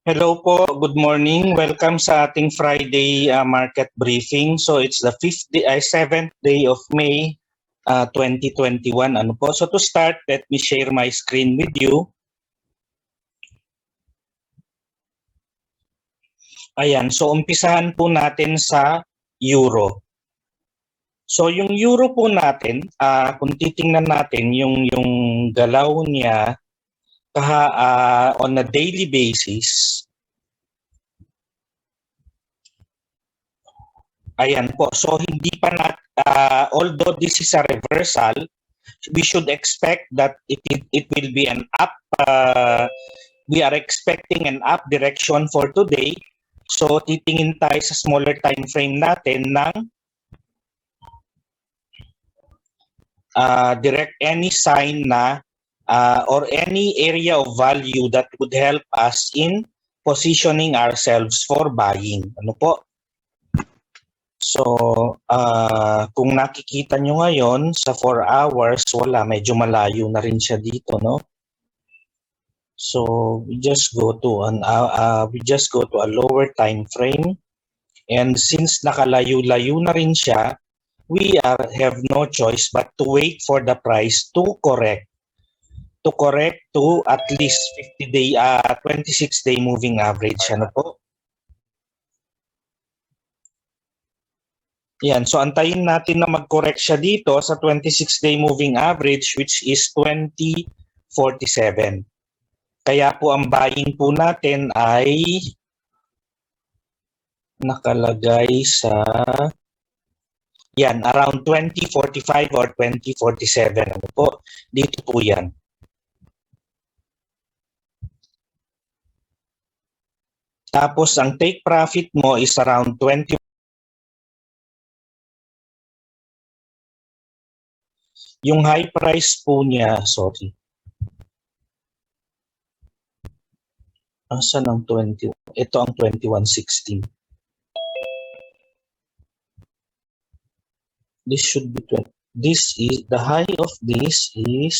Hello po, good morning. Welcome sa ating Friday market briefing. So it's the 7th day of May 2021. Ano po? So to start, let me share my screen with you. Ayan, so umpisahan po natin sa euro. So yung euro po natin, kung titingnan natin yung galaw niya on a daily basis. Ayan po. So hindi pa although this is a reversal, we should expect that it will be an up. We are expecting an up direction for today. So titingin tayo sa smaller time frame natin ng direct any sign na or any area of value that would help us in positioning ourselves for buying. Ano po? So, kung nakikita nyo ngayon sa 4 hours, wala, medyo malayo na rin siya dito, no? So, we just go to a lower time frame, and since nakalayo-layo na rin siya, we have no choice but to wait for the price to correct to at least 26-day moving average. Ano po? Yan, so antayin natin na mag-correct siya dito sa 26-day moving average, which is 2047. Kaya po ang buying po natin ay nakalagay sa yan, around 2045 or 2047. Ano po? Dito po yan. Tapos ang take profit mo is around 20. Yung high price po niya, sorry. Asan ang 20? Ito ang 2116. This should be 20. This is the high of this is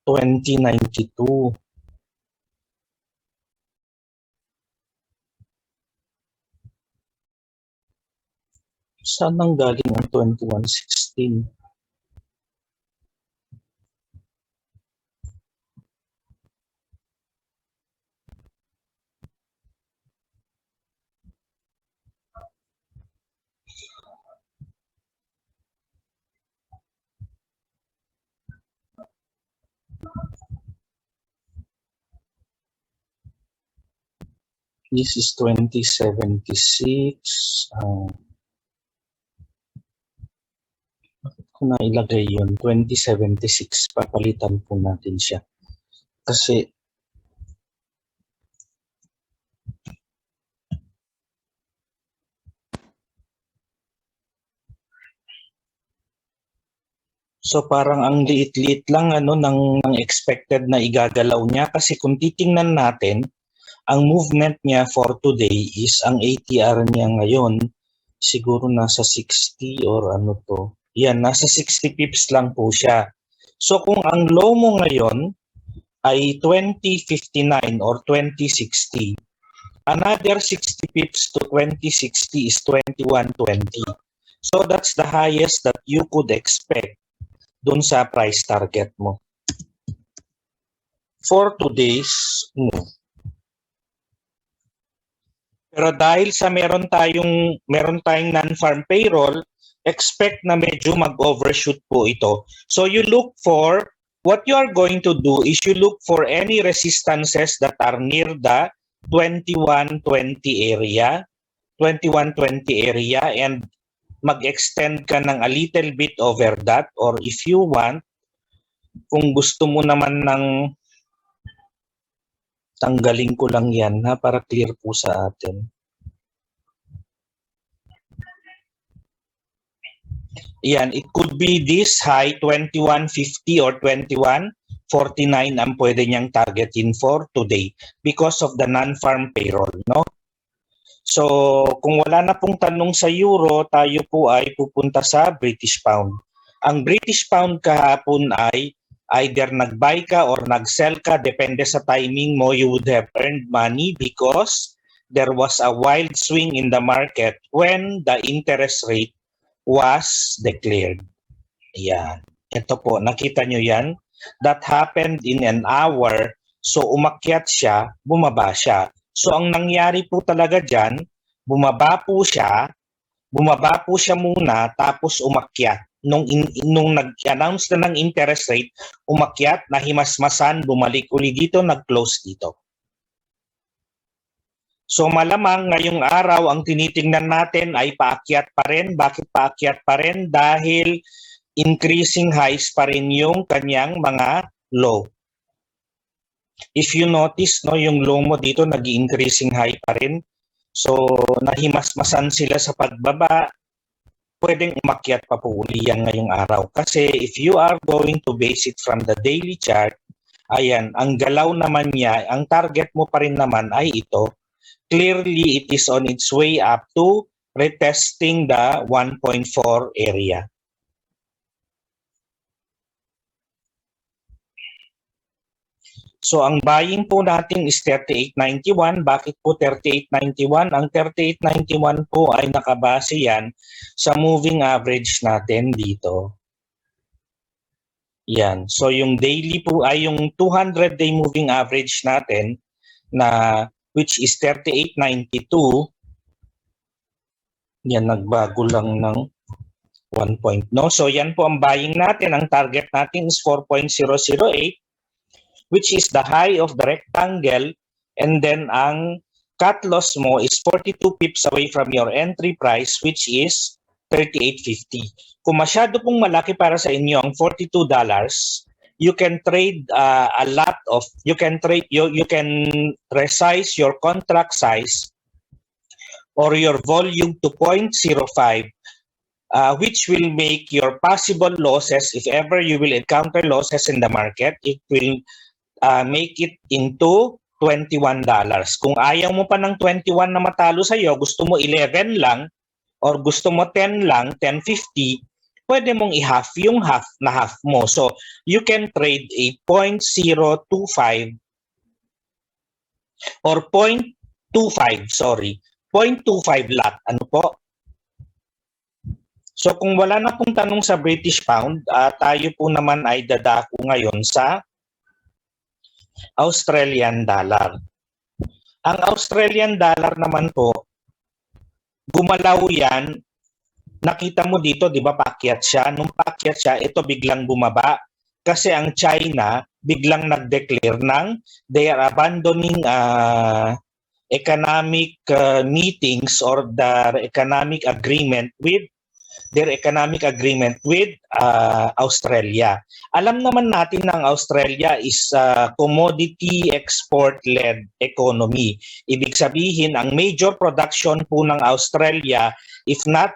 2092. Saan nang galing ang 2116? This is 2076. Bakit ko nailagay yun? 2076. Papalitan po natin siya. Kasi so parang ang liit-liit lang ng expected na igagalaw niya, kasi kung titingnan natin, ang movement niya for today is ang ATR niya ngayon siguro nasa 60 or ano to. Yan, nasa 60 pips lang po siya. So kung ang low mo ngayon ay 2059 or 2060, another 60 pips to 2060 is 2120. So that's the highest that you could expect dun sa price target mo for today's move. Pero dahil sa meron tayong non-farm payroll, expect na medyo mag-overshoot po ito. So you look for, what you are going to do is you look for any resistances that are near the 2120 area, and mag-extend ka ng a little bit over that, or if you want, kung gusto mo naman ng tanggalin ko lang yan para clear po sa atin. Yan, it could be this high 2150 or 2149 ang pwede niyang targetin for today because of the non-farm payroll, no? So, kung wala na pong tanong sa euro, tayo po ay pupunta sa British pound. Ang British pound kahapon ay either nag-buy ka or nag-sell ka, depende sa timing mo, you would have earned money because there was a wild swing in the market when the interest rate was declared. Yan. Ito po, nakita nyo yan? That happened in an hour. So umakyat siya, bumaba siya. So ang nangyari po talaga dyan, bumaba po siya muna tapos umakyat. Nung nag-announce na ng interest rate, umakyat, nahimasmasan, bumalik uli dito, nag-close dito. So malamang ngayong araw ang tinitingnan natin ay paakyat pa rin. Bakit paakyat pa rin? Dahil increasing highs pa rin yung kanyang mga low. If you notice, no, yung low mo dito nag-increasing high pa rin. So nahimasmasan sila sa pagbaba. Pwedeng umakyat pa po uli yan ngayong araw. Kasi if you are going to base it from the daily chart, ayan, ang galaw naman niya, ang target mo pa rin naman ay ito. Clearly, it is on its way up to retesting the 1.4 area. So ang buying po natin is 38.91. Bakit po 38.91? Ang 38.91 po ay nakabase yan sa moving average natin dito. Yan. So yung daily po ay yung 200-day moving average natin na which is 38.92. Yan, nagbago lang ng 1 point. No? So yan po ang buying natin. Ang target natin is 4.008. Which is the high of the rectangle, and then ang cut loss mo is 42 pips away from your entry price, which is 38.50. Kung masyado pong malaki para sa inyo ang $42, you can trade a lot of, you can resize your contract size or your volume to 0.05, which will make your possible losses, if ever you will encounter losses in the market, it will make it into $21. Kung ayaw mo pa ng 21 na matalo sa'yo, gusto mo 11 lang, or gusto mo 10 lang, 10.50, pwede mong i-half yung half na half mo. So, you can trade a 0.025 or 0.25, sorry, 0.25 lot. Ano po? So, kung wala na pong tanong sa British Pound, tayo po naman ay dadako ngayon sa Australian dollar. Ang Australian dollar naman po, gumalaw yan. Nakita mo dito, di ba, paakyat siya. Nung paakyat siya, ito biglang bumaba. Kasi ang China, biglang nag-declare ng they are abandoning economic meetings or their economic agreement with Australia. Alam naman natin na ang Australia is commodity export-led economy. Ibig sabihin, ang major production po ng Australia, if not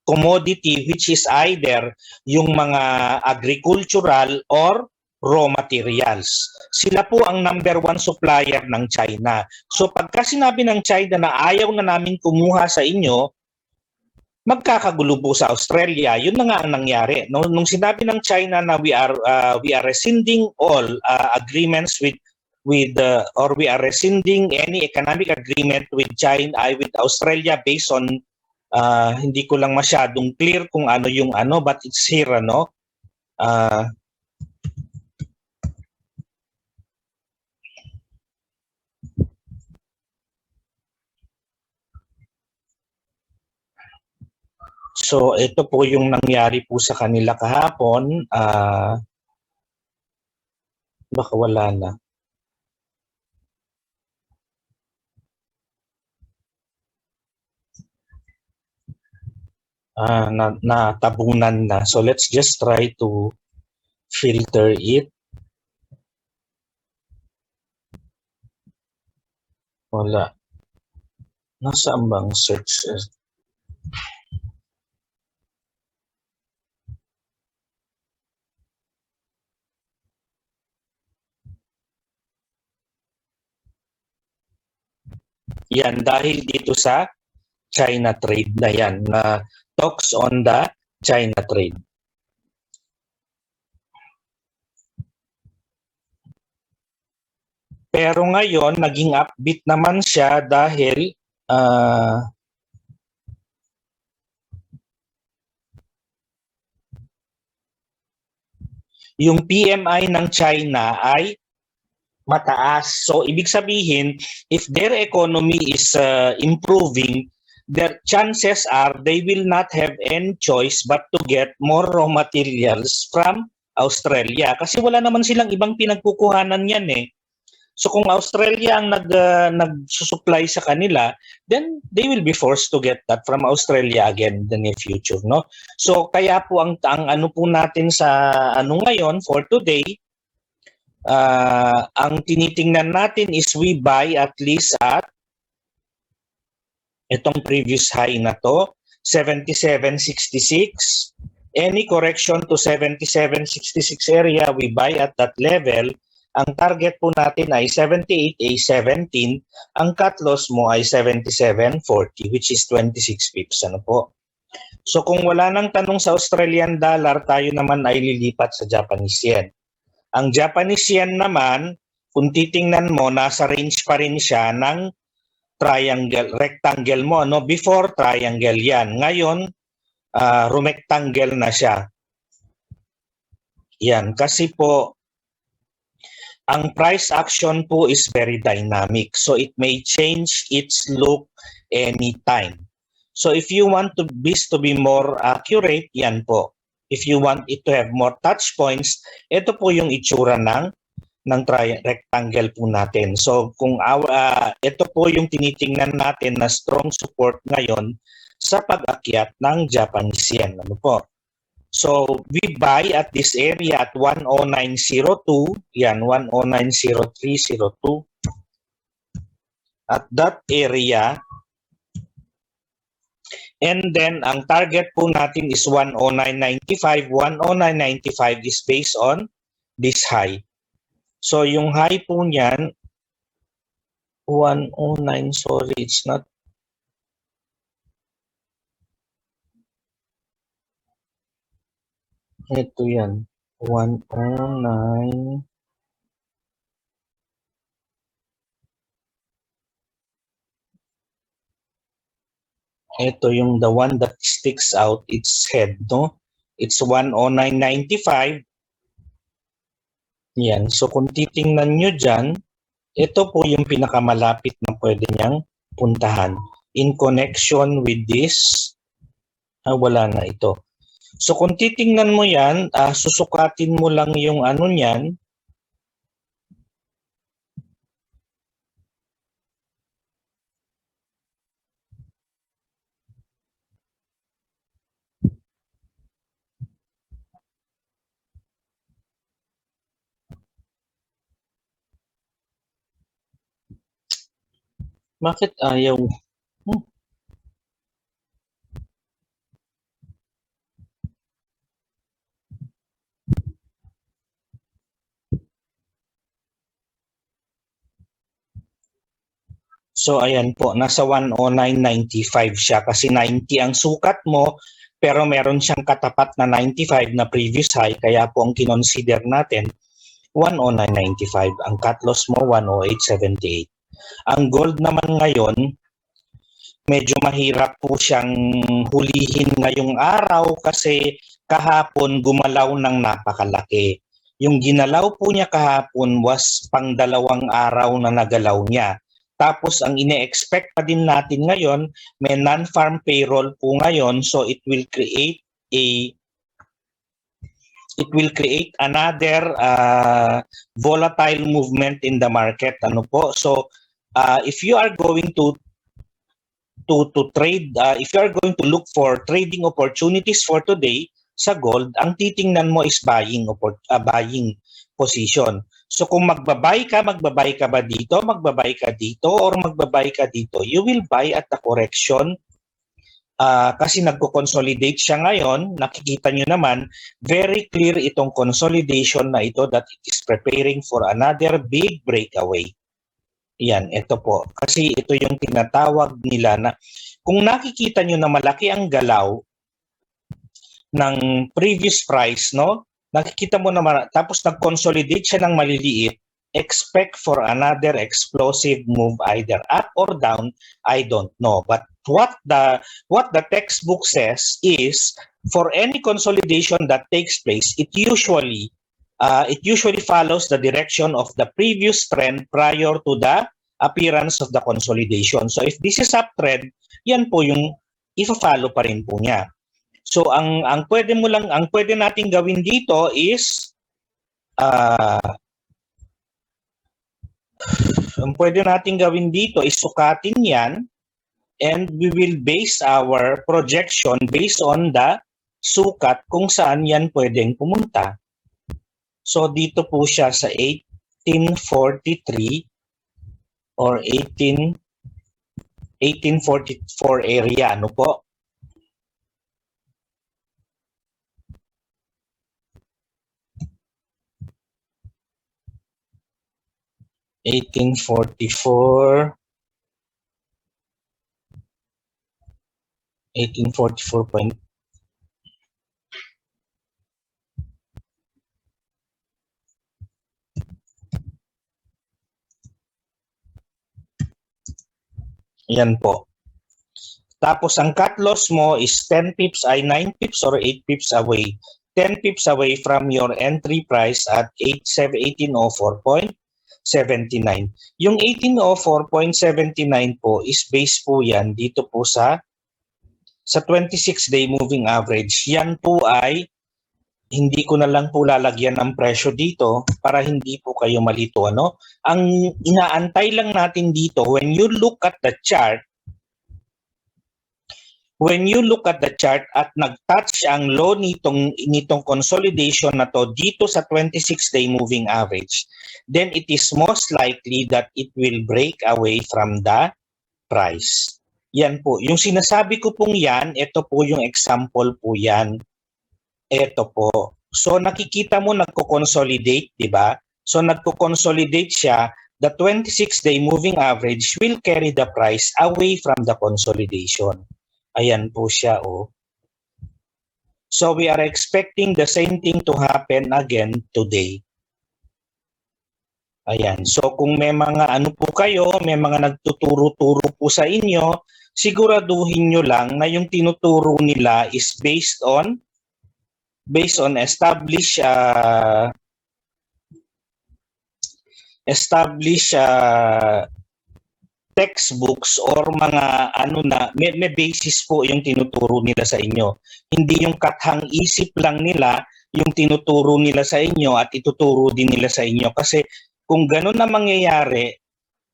commodity, which is either yung mga agricultural or raw materials. Sila po ang number 1 supplier ng China. So pagka sinabi ng China na ayaw na namin kumuha sa inyo, magkakagulo po sa Australia. Yun na nga ang nangyari. Nung sinabi ng China na we are rescinding all agreements or we are rescinding any economic agreement with China, with Australia based on hindi ko lang masyadong clear kung ano yung ano, but it's here, ano. So, ito po yung nangyari po sa kanila kahapon. Baka wala na. Natabunan na. So, let's just try to filter it. Wala. Nasaan bang search? Yan, dahil dito sa China trade na yan, na talks on the China trade. Pero ngayon, naging upbeat naman siya dahil yung PMI ng China ay mataas. So, ibig sabihin, if their economy is improving, their chances are they will not have any choice but to get more raw materials from Australia. Kasi wala naman silang ibang pinagkukuhanan yan eh. So kung Australia ang nagsusupply sa kanila, then they will be forced to get that from Australia again in the near future, no? So kaya po ang ano po natin sa ano ngayon for today, ang tinitingnan natin is we buy at least at itong previous high na to, 77.66. Any correction to 77.66 area, we buy at that level. Ang target po natin ay 78A17, ang cut loss mo ay 77.40 which is 26 pips. Ano po? So kung wala nang tanong sa Australian dollar, tayo naman ay lilipat sa Japanese yen. Ang Japanese yen naman, kung titingnan mo, nasa range pa rin siya ng triangle, rectangle mo. No? Before, triangle yan. Ngayon, rumectangle na siya. Yan, kasi po, ang price action po is very dynamic. So it may change its look anytime. So if you want this to be more accurate, yan po. If you want it to have more touch points, ito po yung itsura ng rectangle po natin. So kung ito po yung tinitingnan natin na strong support ngayon sa pag-akyat ng Japanese yen. Ano po? So, we buy at this area at 109.02. Yan, 109.0302. At that area. And then, ang target po natin is 109.95. 109.95 is based on this high. So, yung high po niyan, 109, sorry, it's not. Ito yan, 109. Ito yung the one that sticks out its head, no? It's 109.95. Yan, so kung titingnan nyo dyan, ito po yung pinakamalapit na pwede niyang puntahan. In connection with this, wala na ito. So kung titingnan mo yan, susukatin mo lang yung ano niyan. Bakit ayaw? So ayan po, nasa 109.95 siya kasi 90 ang sukat mo pero meron siyang katapat na 95 na previous high kaya po ang kinonsider natin 109.95. Ang cut loss mo 108.78. Ang gold naman ngayon, medyo mahirap po siyang hulihin ngayong araw kasi kahapon gumalaw ng napakalaki. Yung ginalaw po niya kahapon was pang 2 araw na nagalaw niya. Tapos ang ine-expect pa din natin ngayon, may non-farm payroll po ngayon, so it will create another volatile movement in the market. Ano po? So if you are going to trade, if you are going to look for trading opportunities for today sa gold, ang titingnan mo is buying position. So kung magbabay ka ba dito, magbabay ka dito, or magbabay ka dito, you will buy at the correction kasi nagko-consolidate siya ngayon. Nakikita nyo naman, very clear itong consolidation na ito that it is preparing for another big breakaway. Yan, ito po. Kasi ito yung tinatawag nila na kung nakikita nyo na malaki ang galaw ng previous price, no? Nakikita mo naman, tapos nag-consolidate siya ng maliliit, expect for another explosive move either up or down, I don't know. But what the textbook says is for any consolidation that takes place, it usually follows the direction of the previous trend prior to the appearance of the consolidation. So if this is uptrend, yan po yung i-follow pa rin po niya. So ang pwede nating gawin dito is ang pwede nating gawin dito is sukatin yan, and we will base our projection based on the sukat kung saan yan pwedeng pumunta. So dito po siya sa 1843 or 1844 area, ano po? (1844) 1844. Yan po. Tapos ang cut loss mo is 10 pips ay 9 pips or 8 pips away. 10 pips away from your entry price at 1804.79. Yung 1804.79 po is base po yan dito po sa 26-day moving average. Yan po ay hindi ko na lang po lalagyan ng presyo dito para hindi po kayo malito. Ano? Ang inaantay lang natin dito, when you look at the chart at nag-touch ang low nitong consolidation na to dito sa 26-day moving average, then it is most likely that it will break away from the price. Yan po. Yung sinasabi ko pong yan, ito po yung example po yan. Ito po. So nakikita mo nagko-consolidate, di ba? So nagko-consolidate siya. The 26-day moving average will carry the price away from the consolidation. Ayan po siya, oh. So we are expecting the same thing to happen again today. Ayan. So kung may mga ano po kayo, may mga nagtuturo-turo po sa inyo, siguraduhin nyo lang na yung tinuturo nila is based on established textbooks or mga ano na may basis po yung tinuturo nila sa inyo. Hindi yung kathang isip lang nila yung tinuturo nila sa inyo at ituturo din nila sa inyo. Kasi kung ganun na mangyayari,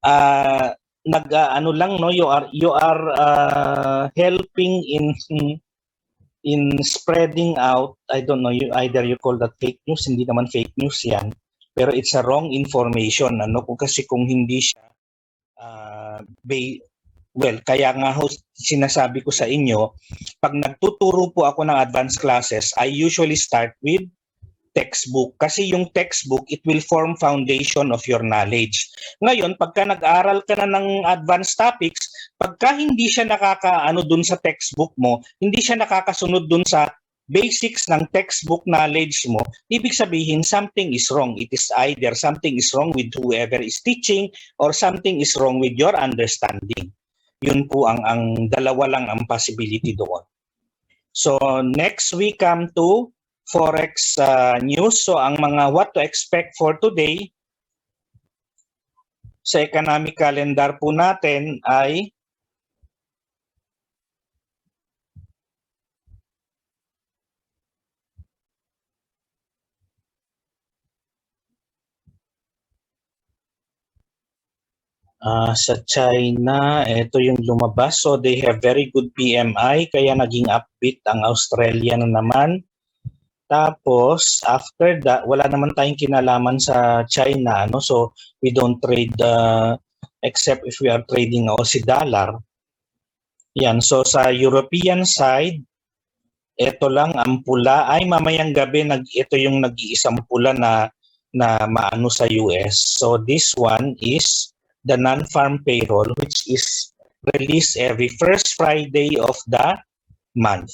ano lang, no, you are helping in spreading out. I don't know, either you call that fake news, hindi naman fake news yan, pero it's a wrong information, ano, kasi kung hindi siya kaya nga sinasabi ko sa inyo, pag nagtuturo po ako ng advanced classes, I usually start with textbook, kasi yung textbook, it will form foundation of your knowledge. Ngayon, pagka nag-aral ka na ng advanced topics, pagka hindi siya nakakaano dun sa textbook mo, hindi siya nakakasunod dun sa basics ng textbook knowledge mo, ibig sabihin something is wrong. It is either something is wrong with whoever is teaching or something is wrong with your understanding. Yun po ang dalawa lang ang possibility doon. So next we come to Forex news. So ang mga what to expect for today sa economic calendar po natin ay sa China, ito yung lumabas. So they have very good PMI, kaya naging upbeat ang Australia na naman. Tapos, after that, wala naman tayong kinalaman sa China, no? So, we don't trade except if we are trading Aussie dollar. Yan. So, sa European side, ito lang ang pula. Ay, mamayang gabi, ito yung nag-iisang pula na maano sa US. So, this one is the non-farm payroll, which is released every first Friday of the month.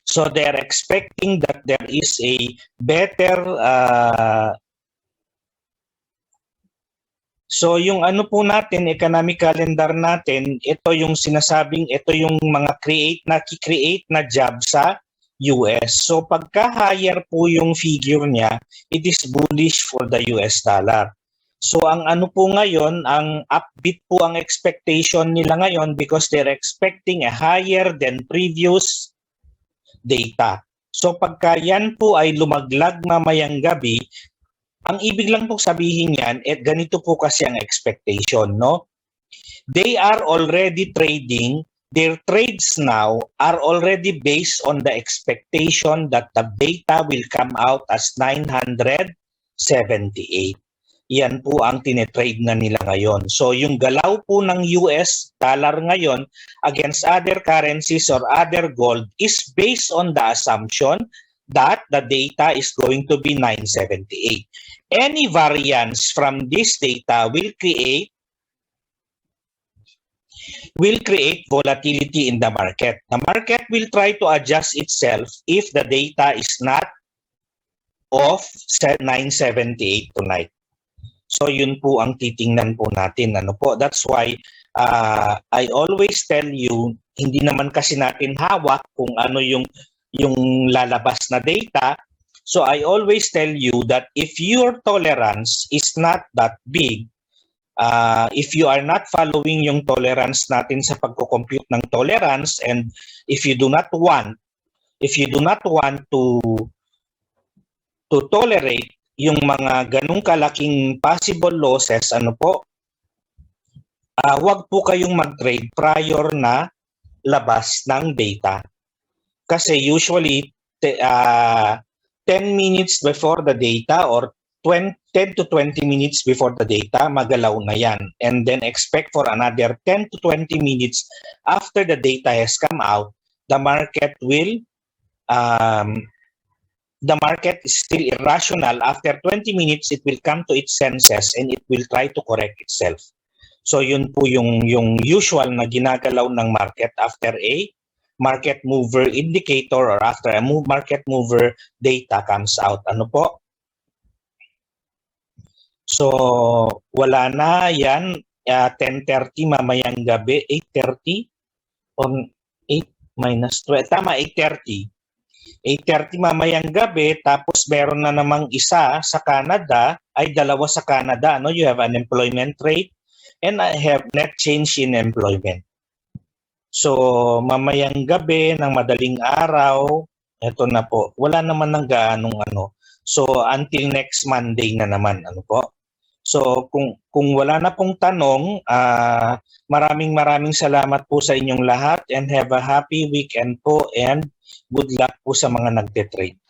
So they're expecting that there is a better So yung ano po natin, economic calendar natin, ito yung sinasabing, ito yung mga create na job sa US. So pagka-higher po yung figure niya, it is bullish for the US dollar. So ang ano po ngayon, ang upbeat po ang expectation nila ngayon because they're expecting a higher than previous data. So pagka yan po ay lumaglag mamayang gabi, ang ibig lang po sabihin yan, ganito po kasi ang expectation, no? They are already trading, their trades now are already based on the expectation that the data will come out as 978. Yan po ang tinetrade na nila ngayon. So yung galaw po ng US dollar ngayon against other currencies or other gold is based on the assumption that the data is going to be 978. Any variance from this data will create volatility in the market. The market will try to adjust itself if the data is not of 978 tonight. So yun po ang titingnan po natin. Ano po? That's why I always tell you, hindi naman kasi natin hawak kung ano yung lalabas na data. So I always tell you that if your tolerance is not that big, if you are not following yung tolerance natin sa pagko-compute ng tolerance, and if you do not want to tolerate yung mga ganung kalaking possible losses, ano po, wag po kayong mag-trade prior na labas ng data. Kasi usually 10 minutes before the data or 10 to 20 minutes before the data, magalaw na yan. And then expect for another 10 to 20 minutes after the data has come out, the market is still irrational. After 20 minutes, it will come to its senses and it will try to correct itself. So yun po yung usual na ginagalaw ng market after a market mover indicator or after a market mover data comes out. Ano po? So wala na yan, 10:30 mamayang gabi, 8:30 on 8 minus 12. Tama, 8:30. 8:30 mamayang gabi, tapos meron na namang isa sa Canada, ay dalawa sa Canada. No? You have unemployment rate and I have net change in employment. So mamayang gabi ng madaling araw, eto na po, wala naman ng gaanong ano. So until next Monday na naman, ano po. So kung wala na pong tanong, maraming salamat po sa inyong lahat and have a happy weekend po and good luck po sa mga nagte-trade.